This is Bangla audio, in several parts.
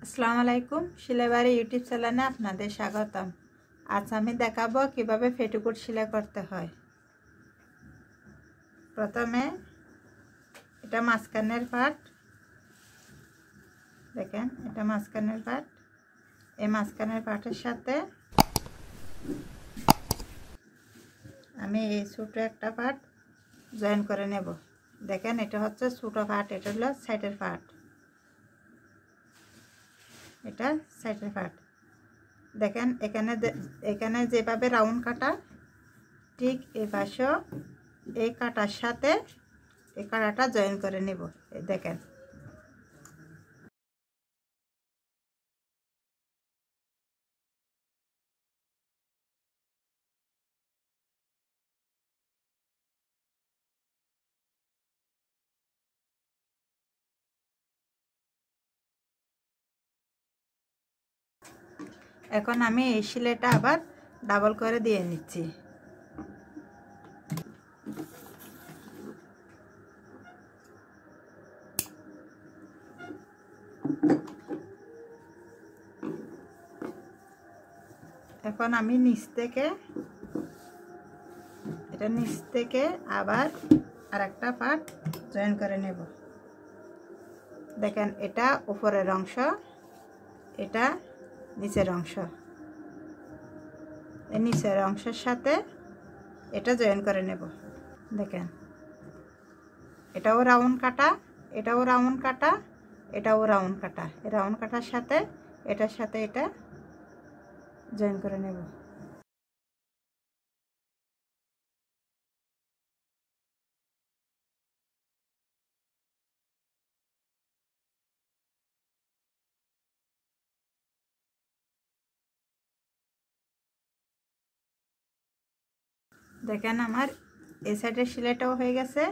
আসসালামু আলাইকুম, সেলাই বাড়ি ইউটিউব চ্যানেলে আপনাদের স্বাগতম। আজ আমি দেখাবো কিভাবে পেটিকোট সেলাই করতে হয়। প্রথমে এটা মাঝখানের পার্ট, দেখেন এটা মাঝখানের পার্ট। এই মাঝখানের পার্টের সাথে আমি এই ছোটো একটা পার্ট জয়েন করে নেব। দেখেন এটা হচ্ছে ছোটো পার্ট, এটা হলো সাইডের পার্ট, এটা সাইডের পার্ট। দেখেন এখানে যেভাবে রাউন্ড কাটা, ঠিক এই পাশেও এই কাটার সাথে এই কাটাটা জয়েন করে নেব। দেখেন এখন আমি এই সেলাইটা আবার ডাবল করে দিয়ে নিচ্ছি। এখন আমি নিচ থেকে আবার আরেকটা পার্ট জয়েন করে নেব। দেখেন এটা উপরের অংশ, এটা নিচের অংশ। এই নিচের অংশের সাথে এটা জয়েন করে নেব। দেখেন এটাও রাউন্ড কাটা, এটাও রাউন্ড কাটা, এটাও রাউন্ড কাটা। এই রাউন্ড কাটার সাথে এটার সাথে এটা জয়েন করে নেব। দেখেন আমার এই সাইডের সেলাইটাও হয়ে গেছে,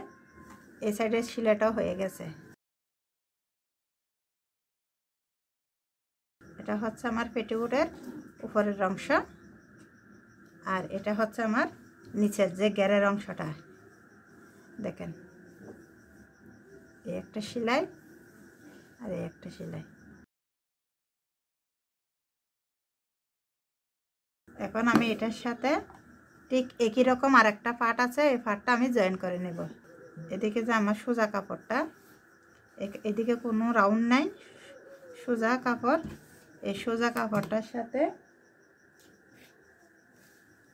এই সাইডের সেলাইটাও হয়ে গেছে। এটা হচ্ছে আমার পেটিকোটের উপরের অংশ, আর এটা হচ্ছে আমার নিচের যে ঘেরের অংশটা। দেখেন এই একটা সেলাই আর এই একটা সেলাই। এখন আমি এটার সাথে ঠিক একই রকম আরেকটা পার্ট আছে, এই পার্টটা আমি জয়েন করে নেব। এদিকে যে আমার সোজা কাপড়টা, এদিকে কোনো রাউন্ড নাই, সোজা কাপড়। এই সোজা কাপড়টার সাথে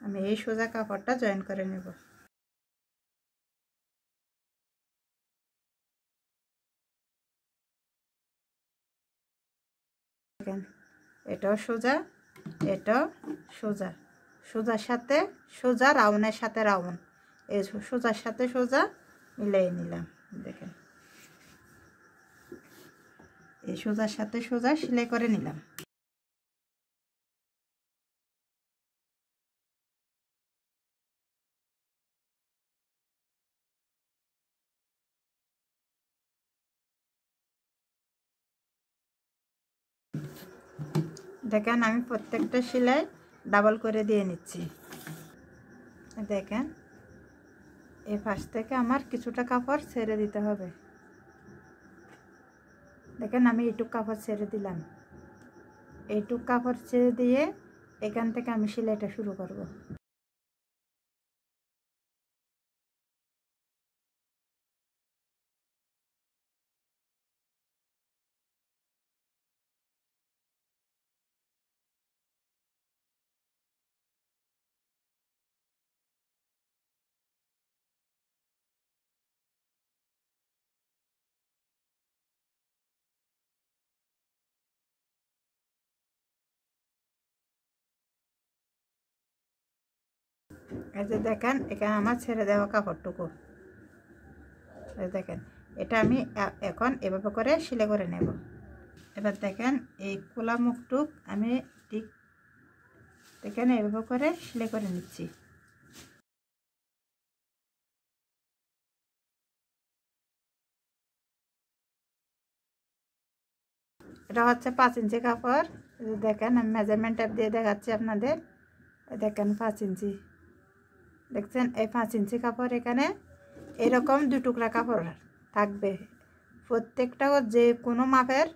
আমি এই সোজা কাপড়টা জয়েন করে নেব। দেখেন এটাও সোজা, এটাও সোজা, সোজার সাথে সোজা, রাউন্ডের সাথে রাউন্ড, এই সোজার সাথে সোজা মিলিয়ে নিলাম। দেখেন এই সোজার সাথে সোজা সেলাই করে নিলাম। দেখেন আমি প্রত্যেকটা সেলাই ডাবল করে দিয়ে নিচ্ছি। দেখেন এই পাশ থেকে আমার কিছুটা কাপড় ছেড়ে দিতে হবে। দেখেন আমি এইটুক কাপড় ছেড়ে দিলাম। এইটুক কাপড় ছেড়ে দিয়ে এখান থেকে আমি সেলাইটা শুরু করব। এই যে দেখেন এখানে আমার ছেড়ে দেওয়া কাপড়টুকু, দেখেন এটা আমি এখন এভাবে করে সেলাই করে নেব। এবার দেখেন এই খোলা মুখটুক আমি ঠিক দেখেন এভাবে করে সেলাই করে নিচ্ছি। এটা হচ্ছে 5 ইঞ্চি কাপড়। দেখেন আমি মেজারমেন্ট ট্যাপ দিয়ে দেখাচ্ছি আপনাদের। দেখেন 5 ইঞ্চি, দেখছেন এই 5 ইঞ্চি কাপড়। এখানে এরকম 2 টুকরা কাপড় থাকবে। প্রত্যেকটা যে কোনো মাপের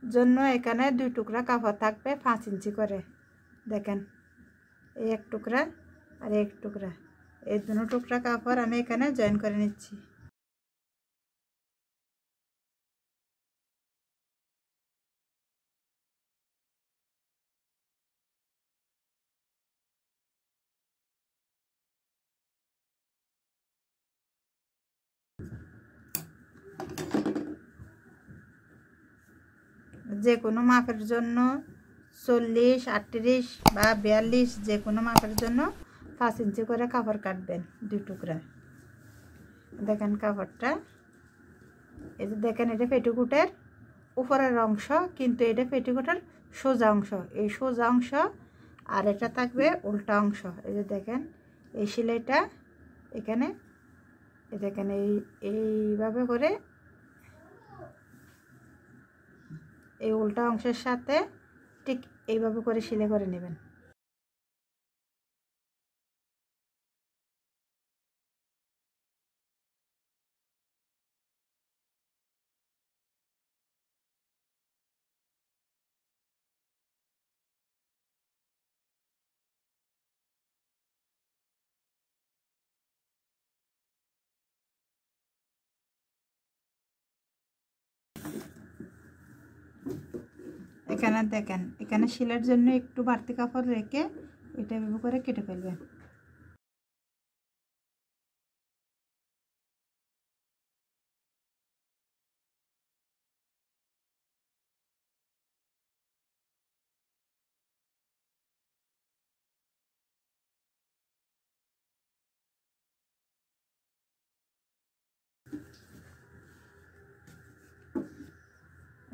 জন্য এখানে 2 টুকরা কাপড় থাকবে 5 ইঞ্চি করে। দেখেন এই এক টুকরা আর এক টুকরা, এই দুটো টুকরা কাপড় আমি এখানে জয়েন করে নিচ্ছি। যে কোনো মাপের জন্য 40, 38 বা 42 যে কোনো মাপের জন্য 5 ইঞ্চি করে কাপড় কাটবেন 2 টুকরা। দেখেন কাপড়টা, এই যে দেখেন এটা পেটিকোটের উপরের অংশ, কিন্তু এটা পেটিকোটের সোজা অংশ, এই সোজা অংশ আর এটা থাকবে উল্টা অংশ। এই যে দেখেন এই সেলাইটা এখানে, এই দেখেন এইভাবে করে এই উল্টা অংশের সাথে ঠিক এইভাবে করে সেলাই করে নেবেন। এখানে দেখেন এখানে সেলাইয়ের জন্য একটু বাড়তি কাপড় রেখে এটা এভাবে করে কেটে ফেলবেন।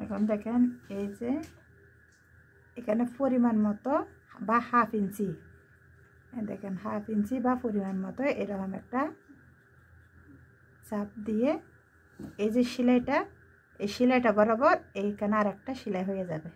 এখন দেখেন এই যে এখানে পরিমাণ মতো বা হাফ ইঞ্চি, দেখেন হাফ ইঞ্চি বা পরিমাণ মতো এরকম একটা চাপ দিয়ে এই যে সেলাইটা, এই সেলাইটা বরাবর এইখানে আর একটা সেলাই হয়ে যাবে।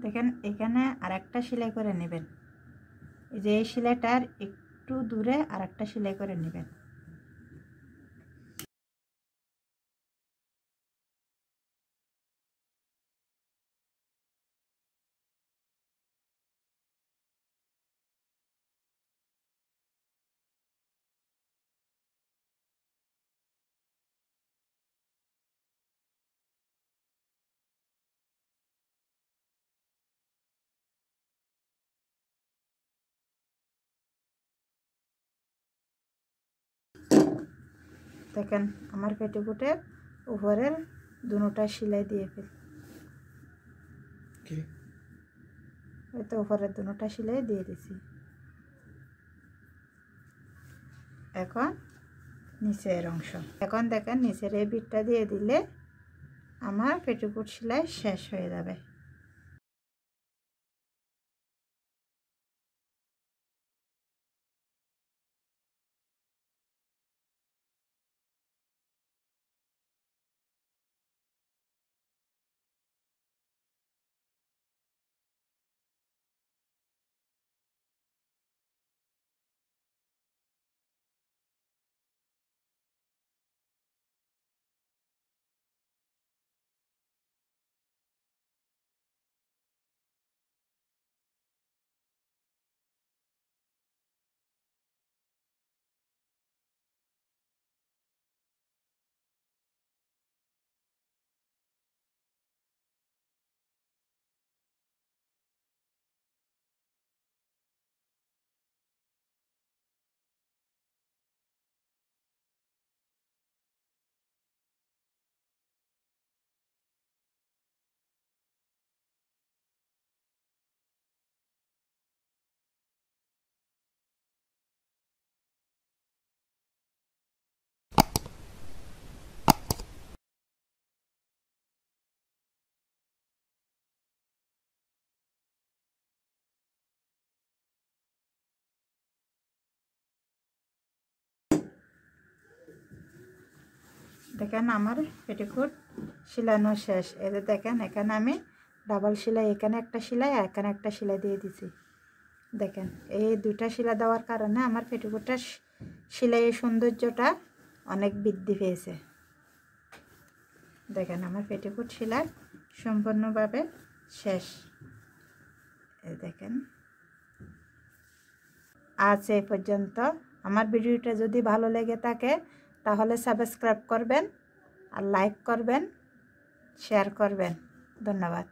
দেখেন এখানে আর একটা সেলাই করে নেবেন, এই যে এই সেলাইটার একটু দূরে আর একটা সেলাই করে নেবেন। দেখেন আমার পেটিকোটের উপরের দুটোটা সেলাই দিয়ে ফেল, এই তো উপরের দুটোটা সেলাই দিয়ে দিছি। এখন নিচের অংশ, এখন দেখেন নিচের এই বিটটা দিয়ে দিলে আমার পেটিকোট সেলাই শেষ হয়ে যাবে। দেখেন আমার পেটিকোট সেলানো শেষ। এই যে দেখেন এখানে আমি ডাবল সেলাই, এখানে একটা সেলাই আর এখানে একটা সেলাই দিয়ে দিছি। দেখেন এই দুইটা সেলাই দেওয়ার কারণে আমার পেটিকোটটার সেলাইয়ের সৌন্দর্যটা অনেক বৃদ্ধি পেয়েছে। দেখেন আমার পেটিকোট সেলাই সম্পূর্ণভাবে শেষ। এই দেখেন আজ এই পর্যন্ত। আমার ভিডিওটা যদি ভালো লেগে থাকে তাহলে সাবস্ক্রাইব করবেন আর লাইক করবেন, শেয়ার করবেন। ধন্যবাদ।